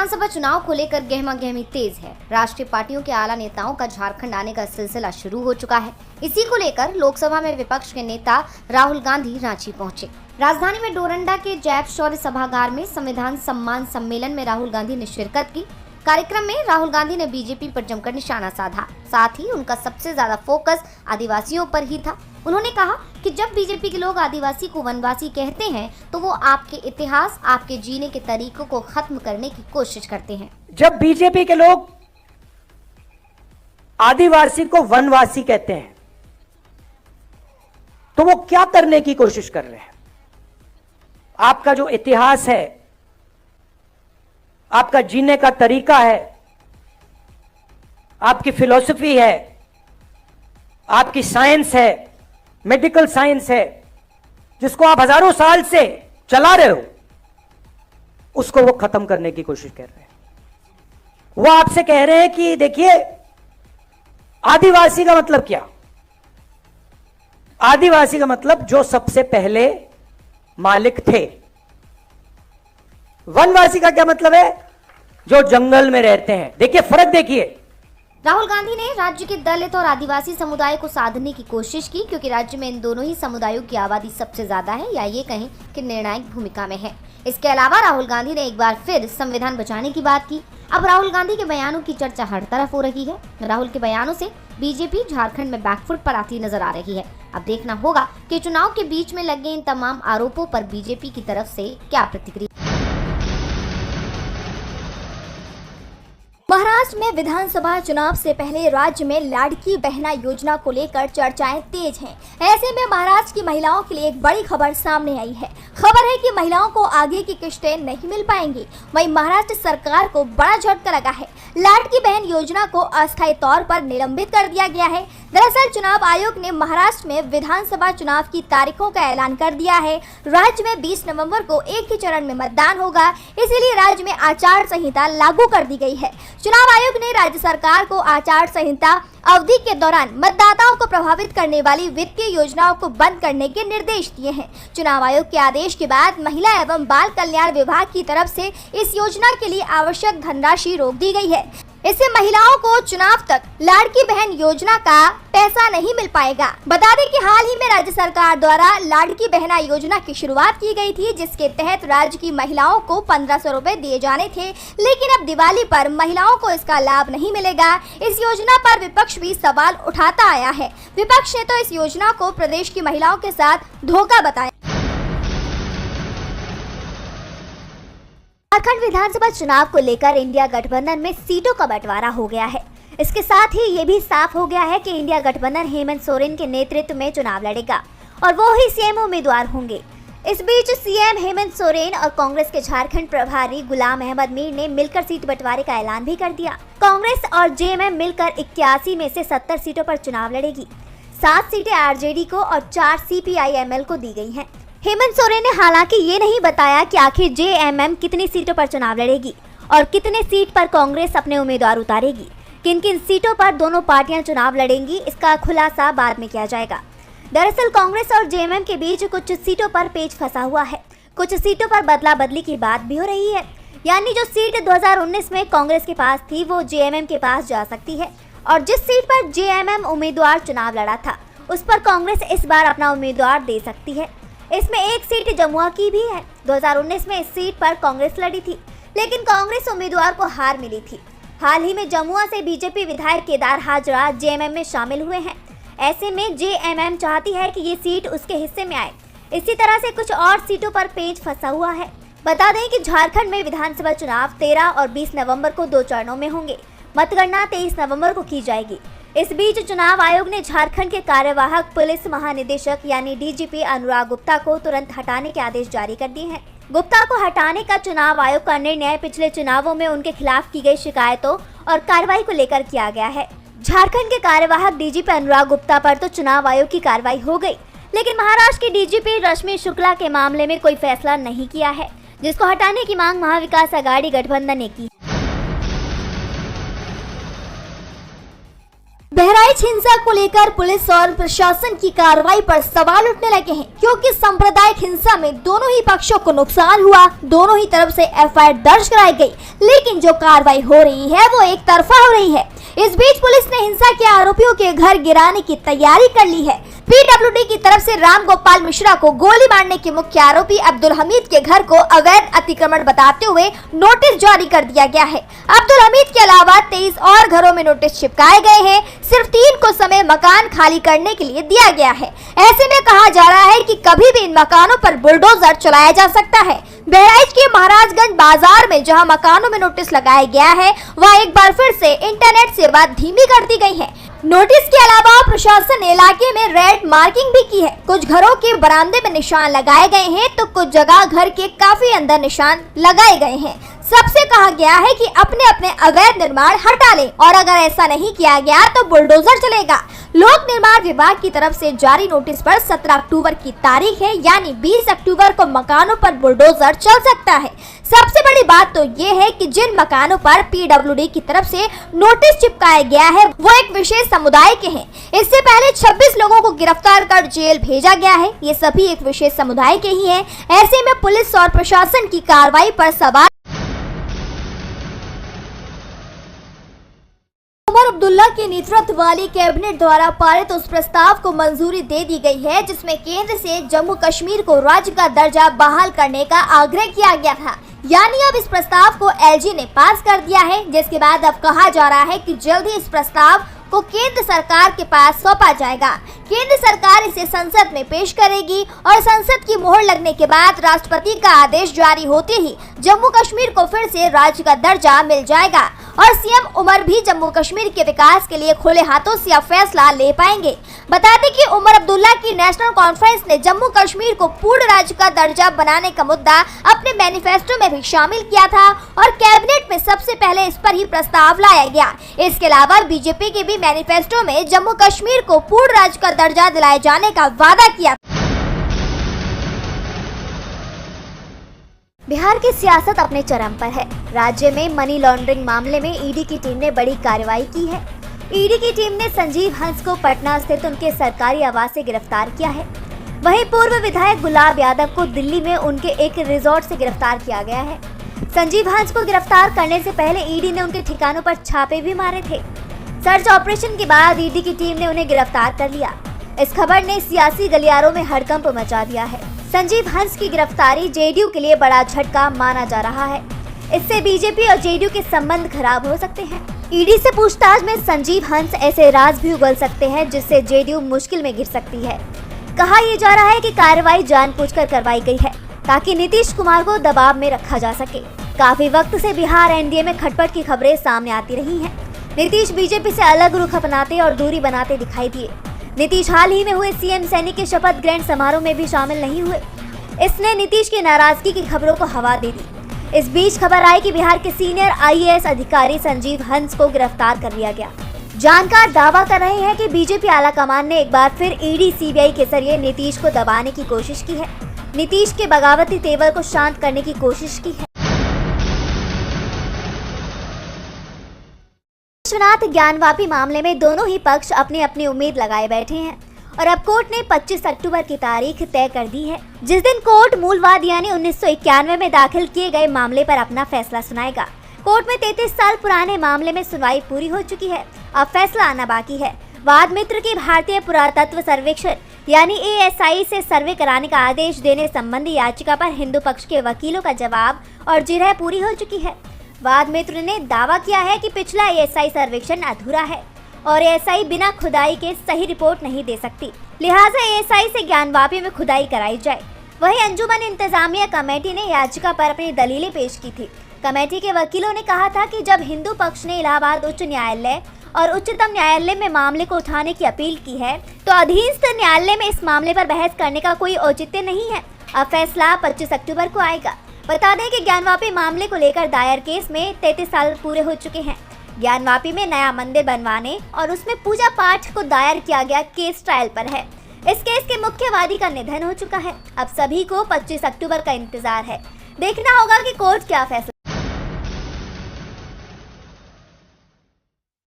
विधानसभा चुनाव को लेकर गहमागहमी तेज है। राष्ट्रीय पार्टियों के आला नेताओं का झारखंड आने का सिलसिला शुरू हो चुका है। इसी को लेकर लोकसभा में विपक्ष के नेता राहुल गांधी रांची पहुंचे। राजधानी में डोरंडा के जैप शौर्य सभागार में संविधान सम्मान सम्मेलन में राहुल गांधी ने शिरकत की। कार्यक्रम में राहुल गांधी ने बीजेपी पर जमकर निशाना साधा। साथ ही उनका सबसे ज्यादा फोकस आदिवासियों पर ही था। उन्होंने कहा कि जब बीजेपी के लोग आदिवासी को वनवासी कहते हैं तो वो आपके इतिहास, आपके जीने के तरीकों को खत्म करने की कोशिश करते हैं। जब बीजेपी के लोग आदिवासी को वनवासी कहते हैं तो वो क्या करने की कोशिश कर रहे हैं? आपका जो इतिहास है, आपका जीने का तरीका है, आपकी फिलॉसफी है, आपकी साइंस है, मेडिकल साइंस है, जिसको आप हजारों साल से चला रहे हो, उसको वो खत्म करने की कोशिश कर रहे हैं। वो आपसे कह रहे हैं कि देखिए, आदिवासी का मतलब क्या? आदिवासी का मतलब जो सबसे पहले मालिक थे। वनवासी का क्या मतलब है? जो जंगल में रहते हैं। देखिए फर्क देखिए। राहुल गांधी ने राज्य के दलित और आदिवासी समुदाय को साधने की कोशिश की, क्योंकि राज्य में इन दोनों ही समुदायों की आबादी सबसे ज्यादा है, या ये कहें कि निर्णायक भूमिका में है। इसके अलावा राहुल गांधी ने एक बार फिर संविधान बचाने की बात की। अब राहुल गांधी के बयानों की चर्चा हर तरफ हो रही है। राहुल के बयानों से बीजेपी झारखंड में बैकफुट पर आती नजर आ रही है। अब देखना होगा कि चुनाव के बीच में लगे इन तमाम आरोपों पर बीजेपी की तरफ से क्या प्रतिक्रिया। महाराष्ट्र में विधानसभा चुनाव से पहले राज्य में लाड़की बहना योजना को लेकर चर्चाएं तेज हैं। ऐसे में महाराष्ट्र की महिलाओं के लिए एक बड़ी खबर सामने आई है। खबर है कि महिलाओं को आगे की किश्तें नहीं मिल पाएंगी। वहीं महाराष्ट्र सरकार को बड़ा झटका लगा है। लाड़की बहन योजना को अस्थायी तौर पर निलंबित कर दिया गया है। दरअसल चुनाव आयोग ने महाराष्ट्र में विधानसभा चुनाव की तारीखों का ऐलान कर दिया है। राज्य में 20 नवंबर को एक ही चरण में मतदान होगा, इसीलिए राज्य में आचार संहिता लागू कर दी गई है। चुनाव आयोग ने राज्य सरकार को आचार संहिता अवधि के दौरान मतदाताओं को प्रभावित करने वाली वित्तीय योजनाओं को बंद करने के निर्देश दिए हैं। चुनाव आयोग के आदेश के बाद महिला एवं बाल कल्याण विभाग की तरफ से इस योजना के लिए आवश्यक धनराशि रोक दी गई है। इससे महिलाओं को चुनाव तक लाड़की बहन योजना का पैसा नहीं मिल पाएगा। बता दें कि हाल ही में राज्य सरकार द्वारा लाड़की बहना योजना की शुरुआत की गई थी, जिसके तहत राज्य की महिलाओं को 1500 रुपए दिए जाने थे, लेकिन अब दिवाली पर महिलाओं को इसका लाभ नहीं मिलेगा। इस योजना पर विपक्ष भी सवाल उठाता आया है। विपक्ष ने तो इस योजना को प्रदेश की महिलाओं के साथ धोखा बताया। झारखंड विधानसभा चुनाव को लेकर इंडिया गठबंधन में सीटों का बंटवारा हो गया है। इसके साथ ही ये भी साफ हो गया है कि इंडिया गठबंधन हेमंत सोरेन के नेतृत्व में चुनाव लड़ेगा और वो ही सीएम उम्मीदवार होंगे। इस बीच सीएम हेमंत सोरेन और कांग्रेस के झारखंड प्रभारी गुलाम अहमद मीर ने मिलकर सीट बंटवारे का ऐलान भी कर दिया। कांग्रेस और जेएमएम मिलकर 81 में से 70 सीटों पर चुनाव लड़ेगी। 7 सीटें आरजेडी को और 4 सीपीआईएमएल को दी गई हैं। हेमंत सोरेन ने हालांकि ये नहीं बताया कि आखिर जेएमएम कितनी सीटों पर चुनाव लड़ेगी और कितने सीट पर कांग्रेस अपने उम्मीदवार उतारेगी। किन किन सीटों पर दोनों पार्टियां चुनाव लड़ेंगी, इसका खुलासा बाद में किया जाएगा। दरअसल कांग्रेस और जेएमएम के बीच कुछ सीटों पर पेच फंसा हुआ है। कुछ सीटों पर बदला बदली की बात भी हो रही है, यानी जो सीट 2019 में कांग्रेस के पास थी वो जेएमएम के पास जा सकती है, और जिस सीट पर जेएमएम उम्मीदवार चुनाव लड़ा था उस पर कांग्रेस इस बार अपना उम्मीदवार दे सकती है। इसमें एक सीट जमुआ की भी है। 2019 में इस सीट पर कांग्रेस लड़ी थी, लेकिन कांग्रेस उम्मीदवार को हार मिली थी। हाल ही में जमुआ से बीजेपी विधायक केदार हाजरा जेएमएम में शामिल हुए हैं। ऐसे में जेएमएम चाहती है कि ये सीट उसके हिस्से में आए। इसी तरह से कुछ और सीटों पर पेच फंसा हुआ है। बता दें कि झारखंड में विधानसभा चुनाव 13 और 20 नवंबर को 2 चरणों में होंगे। मतगणना 23 नवंबर को की जाएगी। इस बीच चुनाव आयोग ने झारखंड के कार्यवाहक पुलिस महानिदेशक यानी डीजीपी अनुराग गुप्ता को तुरंत हटाने के आदेश जारी कर दिए हैं। गुप्ता को हटाने का चुनाव आयोग का निर्णय पिछले चुनावों में उनके खिलाफ की गई शिकायतों और कार्रवाई को लेकर किया गया है। झारखंड के कार्यवाहक डीजीपी अनुराग गुप्ता पर तो चुनाव आयोग की कार्रवाई हो गई, लेकिन महाराष्ट्र की डीजीपी रश्मि शुक्ला के मामले में कोई फैसला नहीं किया है, जिसको हटाने की मांग महाविकास आघाड़ी गठबंधन ने की। बहराइच आज हिंसा को लेकर पुलिस और प्रशासन की कार्रवाई पर सवाल उठने लगे हैं, क्योंकि सांप्रदायिक हिंसा में दोनों ही पक्षों को नुकसान हुआ, दोनों ही तरफ से एफआईआर दर्ज कराई गई, लेकिन जो कार्रवाई हो रही है वो एक तरफा हो रही है। इस बीच पुलिस ने हिंसा के आरोपियों के घर गिराने की तैयारी कर ली है। पीडब्ल्यूडी की तरफ से राम गोपाल मिश्रा को गोली मारने के मुख्य आरोपी अब्दुल हमीद के घर को अवैध अतिक्रमण बताते हुए नोटिस जारी कर दिया गया है। अब्दुल हमीद के अलावा 23 और घरों में नोटिस चिपकाए गए हैं। सिर्फ 3 को समय मकान खाली करने के लिए दिया गया है। ऐसे में कहा जा रहा है कि कभी भी इन मकानों पर बुलडोजर चलाया जा सकता है। बहराइच के महाराजगंज बाजार में जहां मकानों में नोटिस लगाया गया है, वहां एक बार फिर से इंटरनेट सेवा धीमी कर दी गई है। नोटिस के अलावा प्रशासन ने इलाके में रेड मार्किंग भी की है। कुछ घरों के बरामदे में निशान लगाए गए हैं, तो कुछ जगह घर के काफी अंदर निशान लगाए गए हैं। सबसे कहा गया है कि अपने अपने अवैध निर्माण हटा लें, और अगर ऐसा नहीं किया गया तो बुलडोजर चलेगा। लोक निर्माण विभाग की तरफ से जारी नोटिस पर 17 अक्टूबर की तारीख है, यानी 20 अक्टूबर को मकानों पर बुलडोजर चल सकता है। सबसे बड़ी बात तो ये है कि जिन मकानों पर पीडब्ल्यूडी की तरफ से नोटिस चिपकाया गया है वो एक विशेष समुदाय के हैं। इससे पहले 26 लोगों को गिरफ्तार कर जेल भेजा गया है। ये सभी एक विशेष समुदाय के ही हैं। ऐसे में पुलिस और प्रशासन की कार्रवाई पर सवाल। उमर अब्दुल्ला के नेतृत्व वाली कैबिनेट द्वारा पारित उस प्रस्ताव को मंजूरी दे दी गई है जिसमें केंद्र से जम्मू कश्मीर को राज्य का दर्जा बहाल करने का आग्रह किया गया था। यानी अब इस प्रस्ताव को एलजी ने पास कर दिया है, जिसके बाद अब कहा जा रहा है कि जल्द ही इस प्रस्ताव को केंद्र सरकार के पास सौंपा जाएगा। केंद्र सरकार इसे संसद में पेश करेगी और संसद की मोहर लगने के बाद राष्ट्रपति का आदेश जारी होते ही जम्मू कश्मीर को फिर से राज्य का दर्जा मिल जाएगा और सीएम उमर भी जम्मू कश्मीर के विकास के लिए खुले हाथों से यह फैसला ले पाएंगे। बता दें कि उमर अब्दुल्ला की नेशनल कॉन्फ्रेंस ने जम्मू कश्मीर को पूर्ण राज्य का दर्जा बनाने का मुद्दा अपने मैनिफेस्टो में भी शामिल किया था और कैबिनेट में सबसे पहले इस पर ही प्रस्ताव लाया गया। इसके अलावा बीजेपी के भी मैनिफेस्टो में जम्मू कश्मीर को पूर्ण राज्य का दर्जा दिलाए जाने का वादा किया। बिहार की सियासत अपने चरम पर है। राज्य में मनी लॉन्ड्रिंग मामले में ईडी की टीम ने बड़ी कार्रवाई की है। ईडी की टीम ने संजीव हंस को पटना स्थित उनके सरकारी आवास से गिरफ्तार किया है। वहीं पूर्व विधायक गुलाब यादव को दिल्ली में उनके एक रिजॉर्ट से गिरफ्तार किया गया है। संजीव हंस को गिरफ्तार करने से पहले ईडी ने उनके ठिकानों पर छापे भी मारे थे। सर्च ऑपरेशन के बाद ईडी की टीम ने उन्हें गिरफ्तार कर लिया। इस खबर ने सियासी गलियारों में हड़कंप मचा दिया है। संजीव हंस की गिरफ्तारी जेडीयू के लिए बड़ा झटका माना जा रहा है। इससे बीजेपी और जेडीयू के संबंध खराब हो सकते हैं। ईडी से पूछताछ में संजीव हंस ऐसे राज भी उगल सकते हैं जिससे जेडीयू मुश्किल में गिर सकती है। कहा यह जा रहा है कि कार्रवाई जानबूझकर करवाई गई है ताकि नीतीश कुमार को दबाव में रखा जा सके। काफी वक्त से बिहार एनडीए में खटपट की खबरें सामने आती रही हैं। नीतीश बीजेपी से अलग रुख अपनाते और दूरी बनाते दिखाई दिए। नीतीश हाल ही में हुए सीएम सैनिक के शपथ ग्रहण समारोह में भी शामिल नहीं हुए। इसने नीतीश की नाराजगी की खबरों को हवा दे दी। इस बीच खबर आई कि बिहार के सीनियर आईएएस अधिकारी संजीव हंस को गिरफ्तार कर लिया गया। जानकार दावा कर रहे हैं कि बीजेपी आलाकमान ने एक बार फिर ईडी सीबीआई के जरिए नीतीश को दबाने की कोशिश की है। नीतीश के बगावती तेवर को शांत करने की कोशिश की है। विश्वनाथ ज्ञानवापी मामले में दोनों ही पक्ष अपनी अपनी उम्मीद लगाए बैठे हैं और अब कोर्ट ने 25 अक्टूबर की तारीख तय कर दी है, जिस दिन कोर्ट मूलवाद यानी 1991 में दाखिल किए गए मामले पर अपना फैसला सुनाएगा। कोर्ट में 33 साल पुराने मामले में सुनवाई पूरी हो चुकी है, अब फैसला आना बाकी है। वाद मित्र की भारतीय पुरातत्व सर्वेक्षण यानी ASI से सर्वे कराने का आदेश देने संबंधी याचिका पर हिंदू पक्ष के वकीलों का जवाब और जिरह पूरी हो चुकी है। वाद मित्र ने दावा किया है कि पिछला ASI सर्वेक्षण अधूरा है और ASI बिना खुदाई के सही रिपोर्ट नहीं दे सकती, लिहाजा ASI से ज्ञानवापी में खुदाई कराई जाए। वहीं अंजुमन इंतजामिया कमेटी ने याचिका पर अपनी दलीलें पेश की थी। कमेटी के वकीलों ने कहा था कि जब हिंदू पक्ष ने इलाहाबाद उच्च न्यायालय और उच्चतम न्यायालय में मामले को उठाने की अपील की है, तो अधीनस्थ न्यायालय में इस मामले पर बहस करने का कोई औचित्य नहीं है। अब फैसला 25 अक्टूबर को आएगा। बता दें कि ज्ञानवापी मामले को लेकर दायर केस में 33 साल पूरे हो चुके हैं। ज्ञानवापी में नया मंदिर बनवाने और उसमें पूजा पाठ को दायर किया गया केस ट्रायल पर है। इस केस के मुख्य वादी का निधन हो चुका है। अब सभी को 25 अक्टूबर का इंतजार है। देखना होगा कि कोर्ट क्या फैसला